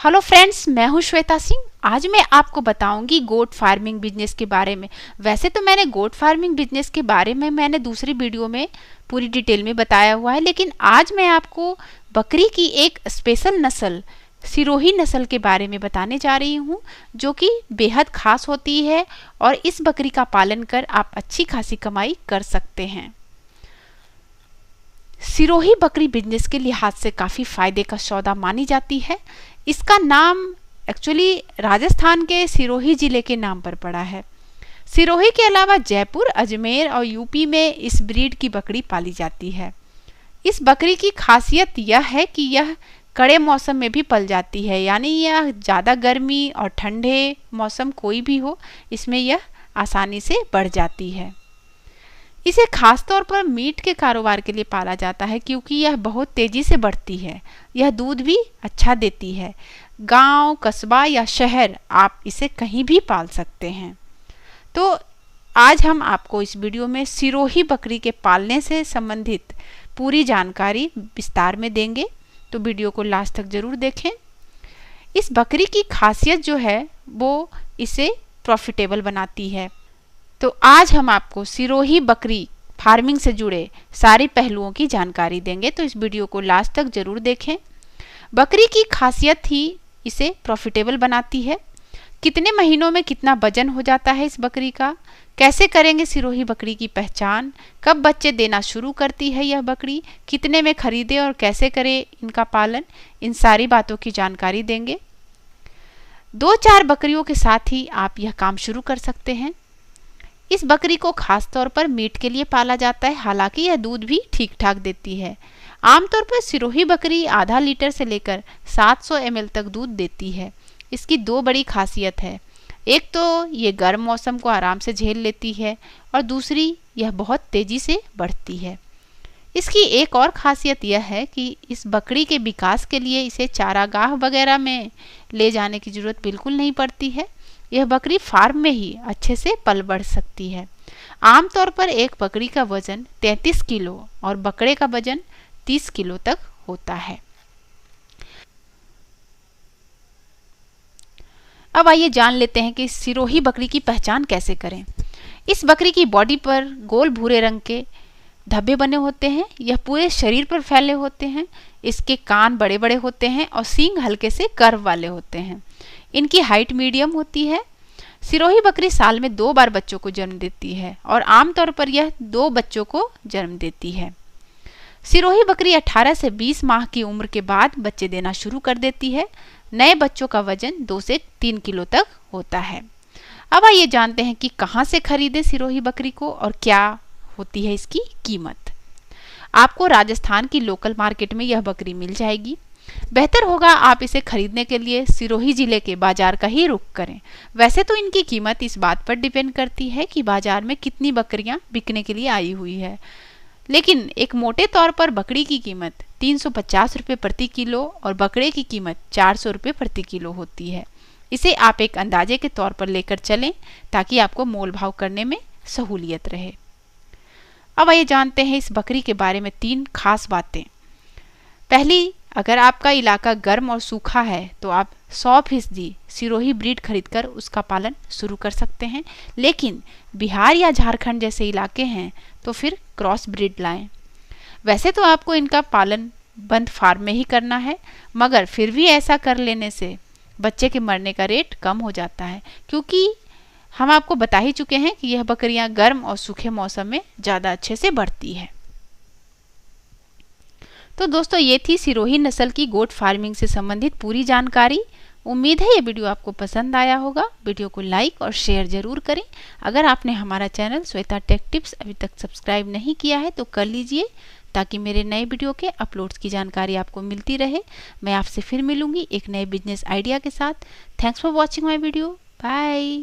Hello friends, मैं हूं श्वेता सिंह। आज मैं आपको बताऊंगी गोट फार्मिंग बिजनेस के बारे में। वैसे तो मैंने गोट फार्मिंग बिजनेस के बारे में दूसरी वीडियो में पूरी डिटेल में बताया हुआ है, लेकिन आज मैं आपको बकरी की एक स्पेशल नस्ल सिरोही नस्ल के बारे में बताने जा रही हूं, जो कि बेहद खास होती है और इस बकरी का पालन कर आप अच्छी खासी कमाई कर सकते हैं। सिरोही बकरी बिजनेस के लिहाज से काफ़ी फायदे का सौदा मानी जाती है। इसका नाम एक्चुअली राजस्थान के सिरोही जिले के नाम पर पड़ा है। सिरोही के अलावा जयपुर, अजमेर और यूपी में इस ब्रीड की बकरी पाली जाती है। इस बकरी की खासियत यह है कि यह कड़े मौसम में भी पल जाती है, यानी यह ज़्यादा गर्मी और ठंडे मौसम कोई भी हो, इसमें यह आसानी से बढ़ जाती है। इसे खास तौर पर मीट के कारोबार के लिए पाला जाता है, क्योंकि यह बहुत तेजी से बढ़ती है। यह दूध भी अच्छा देती है। गांव, कस्बा या शहर, आप इसे कहीं भी पाल सकते हैं। तो आज हम आपको इस वीडियो में सिरोही बकरी के पालने से संबंधित पूरी जानकारी विस्तार में देंगे, तो वीडियो को लास्ट तक जरूर देखें। इस बकरी की खासियत जो है वो इसे प्रॉफिटेबल बनाती है। तो आज हम आपको सिरोही बकरी फार्मिंग से जुड़े सारे पहलुओं की जानकारी देंगे, तो इस वीडियो को लास्ट तक जरूर देखें। बकरी की खासियत ही इसे प्रॉफिटेबल बनाती है। कितने महीनों में कितना वजन हो जाता है इस बकरी का, कैसे करेंगे सिरोही बकरी की पहचान, कब बच्चे देना शुरू करती है यह बकरी, कितने में खरीदे और कैसे करें इनका पालन, इन सारी बातों की जानकारी देंगे। 2-4 बकरियों के साथ ही आप यह काम शुरू कर सकते हैं। इस बकरी को खास तौर पर मीट के लिए पाला जाता है, हालांकि यह दूध भी ठीक ठाक देती है। आमतौर पर सिरोही बकरी आधा लीटर से लेकर 700 ml तक दूध देती है। इसकी 2 बड़ी खासियत है। एक तो ये गर्म मौसम को आराम से झेल लेती है और दूसरी यह बहुत तेजी से बढ़ती है। इसकी एक और खासियत यह है कि इस बकरी के विकास के लिए इसे चारागाह वगैरह में ले जाने की जरूरत बिल्कुल नहीं पड़ती है। यह बकरी फार्म में ही अच्छे से पल बढ़ सकती है। आमतौर पर एक बकरी का वजन 33 किलो और बकरे का वजन 30 किलो तक होता है। अब आइए जान लेते हैं कि सिरोही बकरी की पहचान कैसे करें। इस बकरी की बॉडी पर गोल भूरे रंग के धब्बे बने होते हैं। यह पूरे शरीर पर फैले होते हैं। इसके कान बड़े बड़े होते हैं और सींग हल्के से कर्व वाले होते हैं। इनकी हाइट मीडियम होती है। सिरोही बकरी साल में 2 बार बच्चों को जन्म देती है और आमतौर पर यह 2 बच्चों को जन्म देती है। सिरोही बकरी 18 से 20 माह की उम्र के बाद बच्चे देना शुरू कर देती है। नए बच्चों का वजन 2 से 3 किलो तक होता है। अब आइए जानते हैं कि कहाँ से खरीदें सिरोही बकरी को और क्या होती है इसकी कीमत। आपको राजस्थान की लोकल मार्केट में यह बकरी मिल जाएगी। बेहतर होगा आप इसे खरीदने के लिए सिरोही जिले के बाजार का ही रुख करें। वैसे तो इनकी कीमत इस बात पर डिपेंड करती है कि बाजार में कितनी बकरियां बिकने के लिए आई हुई है, लेकिन एक मोटे तौर पर बकरी की कीमत 350 रुपये प्रति किलो और बकरे की कीमत 400 रुपये प्रति किलो होती है। इसे आप एक अंदाजे के तौर पर लेकर चलें ताकि आपको मोल भाव करने में सहूलियत रहे। अब आइए जानते हैं इस बकरी के बारे में 3 खास बातें। पहली, अगर आपका इलाका गर्म और सूखा है तो आप 100% सिरोही ब्रीड खरीदकर उसका पालन शुरू कर सकते हैं, लेकिन बिहार या झारखंड जैसे इलाके हैं तो फिर क्रॉस ब्रीड लाएं। वैसे तो आपको इनका पालन बंद फार्म में ही करना है, मगर फिर भी ऐसा कर लेने से बच्चे के मरने का रेट कम हो जाता है, क्योंकि हम आपको बता ही चुके हैं कि यह बकरियां गर्म और सूखे मौसम में ज़्यादा अच्छे से बढ़ती है। तो दोस्तों, ये थी सिरोही नस्ल की गोट फार्मिंग से संबंधित पूरी जानकारी। उम्मीद है ये वीडियो आपको पसंद आया होगा। वीडियो को लाइक और शेयर जरूर करें। अगर आपने हमारा चैनल श्वेता टेक टिप्स अभी तक सब्सक्राइब नहीं किया है तो कर लीजिए, ताकि मेरे नए वीडियो के अपलोड्स की जानकारी आपको मिलती रहे। मैं आपसे फिर मिलूंगी एक नए बिजनेस आइडिया के साथ। Thanks for watching my video. Bye.